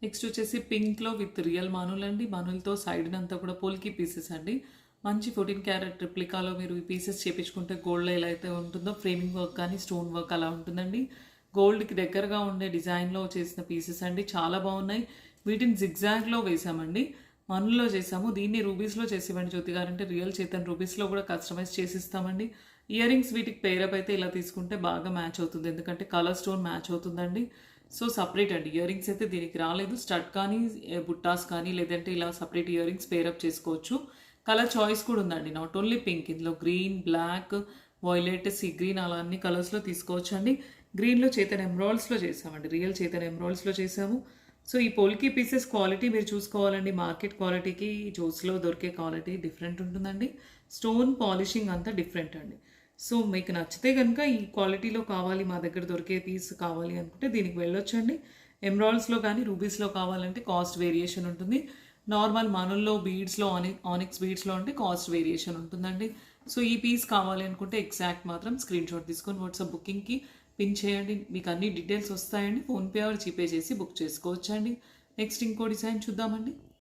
Next వచ్చేసి పింక్‌లో with real మనులండి. మనులతో సైడ్‌నంతా కూడా పోల్కి pieces అండి. మంచి 14 క్యారెట్ రెప్లికాలో మీరు ఈ పీసెస్ చేపించుకుంటే గోల్డ్‌లో ఎలా అయితే ఉంటుందో ఫ్రేమింగ్ వర్క్ కానీ, స్టోన్ వర్క్ అలా ఉంటుందండి. గోల్డ్‌కి దగ్గరగా ఉండే డిజైన్‌లో చేసిన పీసెస్ అండి. చాలా బాగున్నాయి. వీటిని జిగ్‌జాగ్‌లో వేసామండి. మనుల్లో చేసాము. దీన్ని రూబీస్‌లో చేసివ్వండి జ్యోతి గారంటే రియల్ చేతన్ రూబీస్‌లో కూడా కస్టమైజ్ చేసిస్తామండి. ఇయర్ రింగ్స్ వీటికి పేరప్ అయితే ఇలా తీసుకుంటే బాగా మ్యాచ్ అవుతుంది. ఎందుకంటే కలర్ స్టోన్ మ్యాచ్ అవుతుందండి. సో సపరేట్ అండి. ఇయర్ రింగ్స్ అయితే దీనికి రాలేదు. స్టడ్ కానీ, బుట్టాస్ కానీ లేదంటే ఇలా సపరేట్ ఇయర్ రింగ్స్ పేరప్ చేసుకోవచ్చు. కలర్ చాయిస్ కూడా ఉందండి. నాట్ ఓన్లీ పింక్, ఇందులో green, black, violet, sea green అలా అన్ని కలర్స్లో తీసుకోవచ్చు అండి. గ్రీన్లో చేతన్ ఎమరాల్డ్స్లో చేసామండి. రియల్ చేతన్ ఎమరాల్డ్స్లో చేసాము. సో ఈ పోల్కి పీసెస్ క్వాలిటీ మీరు చూసుకోవాలండి. మార్కెట్ క్వాలిటీకి జోస్లో దొరికే క్వాలిటీ డిఫరెంట్ ఉంటుందండి. స్టోన్ పాలిషింగ్ అంతా డిఫరెంట్ అండి. సో మీకు నచ్చితే కనుక ఈ క్వాలిటీలో కావాలి, మా దగ్గర దొరికే పీస్ కావాలి అనుకుంటే దీనికి వెళ్ళొచ్చండి. ఎమరాల్డ్స్లో కానీ రూబీస్లో కావాలంటే కాస్ట్ వేరియేషన్ ఉంటుంది. నార్మల్ మనుల్లో బీడ్స్లో ఆనిక్స్ బీడ్స్లో అంటే కాస్ట్ వేరియేషన్ ఉంటుందండి. సో ఈ పీస్ కావాలి అనుకుంటే ఎగ్జాక్ట్ మాత్రం స్క్రీన్ షాట్ తీసుకొని వాట్సాప్ బుకింగ్కి పిన్ చేయండి. మీకు అన్ని డీటెయిల్స్ వస్తాయండి. ఫోన్పే ఆర్ జీపే చేసి బుక్ చేసుకోవచ్చండి. నెక్స్ట్ ఇంకో డిజైన్ చూద్దామండి.